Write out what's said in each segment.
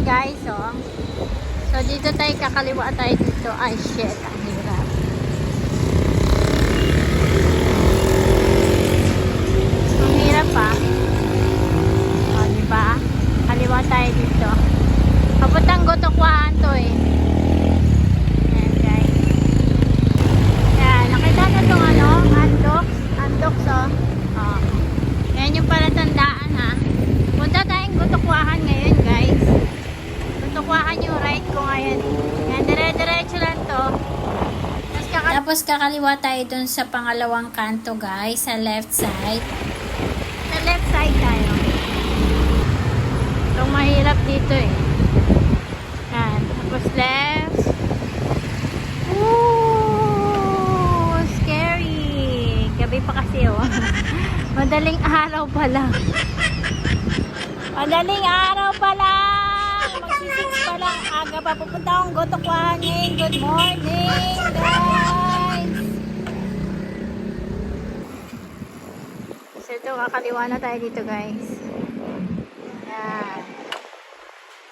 guys, oh. So dito tayo, kakaliwa tayo dito. Ay shit, ang hirap. Ang hirap pa. O, diba? Kaliwa tayo dito. Papuntang Gotokwahan to eh. Ayan guys. Ayan, nakita na itong ano, Andox oh. Oh. Ayan yung palatandaan ha. Punta tayong Gotokwahan ngayon guys. Gotokwahan yung right ko ngayon. Ayan, dire-diretso lang to. Tapos kakaliwa tayo dun sa pangalawang kanto guys, sa left side. Sa left side tayo. Itong mahirap dito eh. Ayan, tapos left. Ooh, scary. Gabi pa kasi oh. Madaling araw pa lang. Madaling araw pa lang. Magsisix pa lang. Aga pa pupunta akong Gotokwahan ngayon. Good morning guys. So ito, kakaliwa na tayo dito guys. Ayan.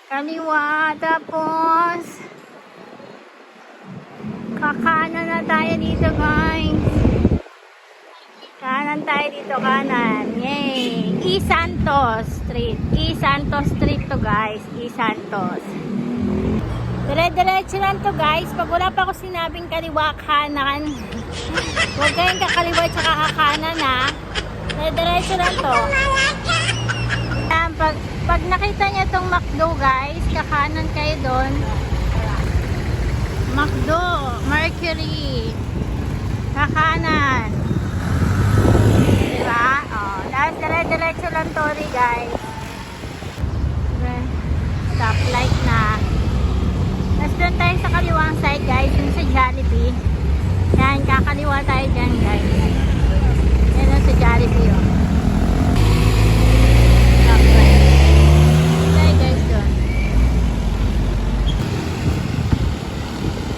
Kaliwa, tapos kakanan na tayo dito guys. Kanan tayo dito, kanan. Yay! E. Santos Street. E. Santos Street to guys. E. Santos. Dire-diretso lang to guys. Pag wala pa ako sinabing kaliwa, kanan. Huwag kayong kakaliwa at kakanan ha. Dire-diretso lang to. Pag nakita niyo itong McDo guys, kakanan kayo doon. McDo, Mercury. Kakanan. Diba? Oh, dahil dire-diretso lang to guys. Stoplight na. Tapos doon tayo sa kaliwang side guys, yung sa Jollibee. Yan, kakaliwa tayo dyan guys. Yan yung sa Jollibee oh. Stoplight. Tayo guys doon.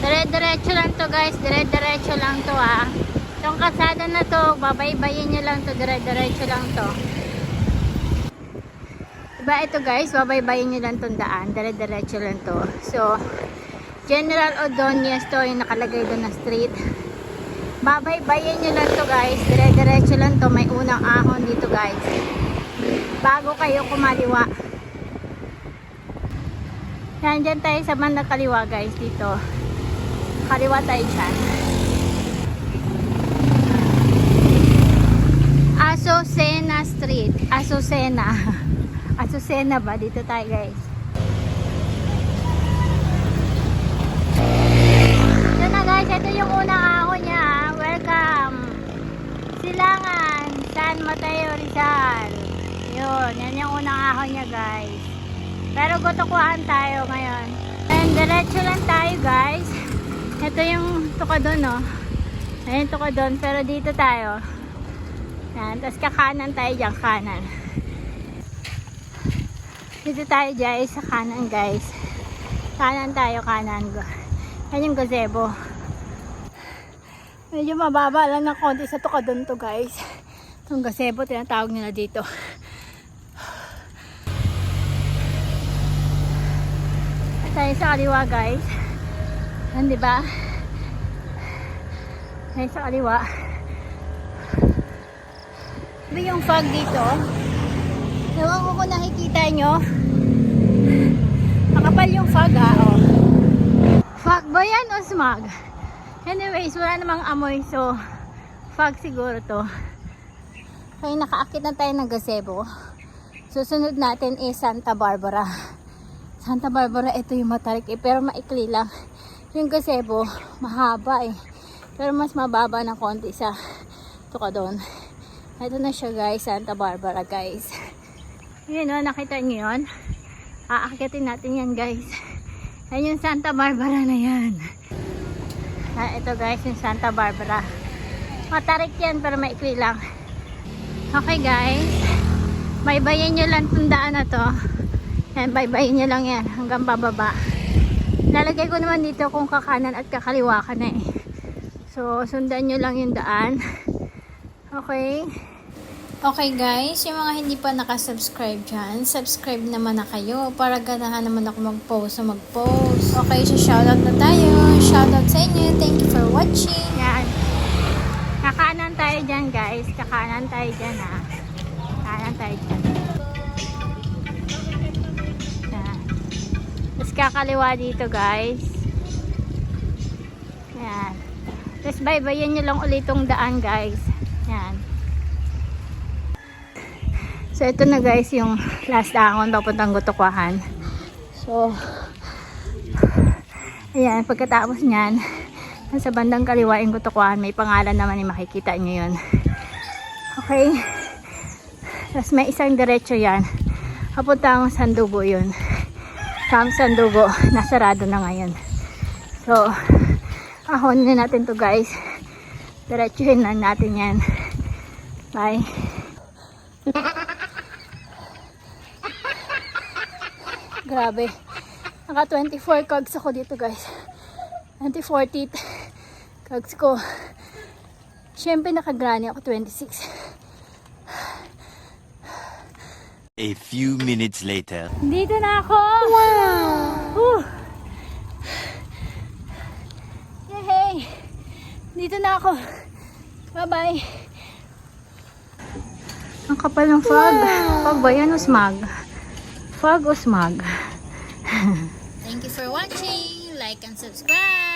Dire-diretso lang to guys, dire-diretso lang to ah. Itong kasada na to, babaybayin nyo lang to, dire-diretso lang to. Diba ito guys, babaybayin nyo lang tong daan, dire-diretso lang to. So, General Ordonez to, yung nakalagay doon na street. Babaybayin nyo lang to guys, dire-diretso lang to, may unang ahon dito guys. Bago kayo kumaliwa. Yan, dyan tayo sa bandang kaliwa guys, dito. Kaliwa tayo dyan. Azucena Street. Azucena. Azucena ba? Dito tayo guys. Ito na guys. Ito yung unang ahon niya. Welcome. Silangan. San Mateo Rizal. Yun. Yan yung unang ahon niya guys. Pero Gotokwahan tayo ngayon. And diretso lang tayo guys. Ito yung tukadon no. Ayun tukadon. Pero dito tayo. Yan, tapos kakanan tayo dyan, kanan. Dito tayo guys, sa kanan guys. Kanan tayo, kanan. Yan yung gazebo. Medyo mababa lang ng konti sa tukadon to guys. Itong gazebo, tinatawag nila dito. At tayo sa kaliwa guys. Yan diba? Tayo sa kaliwa. Ito yung fog dito. Ewan ko kung nakikita nyo. Makapal yung fog ha. Oh. Fog ba yan o smog? Anyways, wala namang amoy. So, fog siguro to. Kaya nakaakit na tayo ng gazebo. Susunod natin is Santa Barbara. Santa Barbara, ito yung matarik eh. Pero maikli lang. Yung gazebo, mahaba eh. Pero mas mababa ng konti sa tukadon. Ito na siya guys, Santa Barbara guys. Yun o, nakita nyo yun? Aakyatin natin yan guys. Ayan yung Santa Barbara na yan. Ito guys, yung Santa Barbara. Matarik yan pero maikli lang. Okay guys. Baybayin nyo lang itong daan na to. Yan, baybayin nyo lang yan hanggang bababa. Lalagay ko naman dito kung kakanan at kakaliwa ka na eh. So, sundan nyo lang yung daan. Okay. Okay guys, yung mga hindi pa nakasubscribe dyan, subscribe naman na kayo para ganahan naman ako mag-post. Okay, so shoutout na tayo. Shoutout sa inyo. Thank you for watching. Yan. Kakaanan tayo dyan guys. Kakaanan tayo dyan ha. Kakaanan tayo dyan. Yan. Tapos kakaliwa dito guys. Yan. Tapos baybayin nyo lang ulit itong daan guys. Yan. So, ito na guys yung last dahon papuntang Gutukwahan. So, ayan, pagkatapos nyan, sa bandang kaliwa yung Gutukwahan, may pangalan naman yung makikita nyo yun. Okay. Tapos may isang diretso yan. Papuntang Sandugo yun. Camp Sandugo, nasarado na ngayon. So, ahonin na natin to guys. Diretsuhin na natin yan. Bye. Grabe. Naka 24 cogs ako dito guys. 24 teeth. Cogs ko. Siyempre naka-granny ako 26. A few minutes later. Dito na ako! Wow! Yay! Dito na ako. Bye-bye. Ang kapal ng fog. Fog ba yan o smog? Fog o smog? Thank you for watching. Like and subscribe.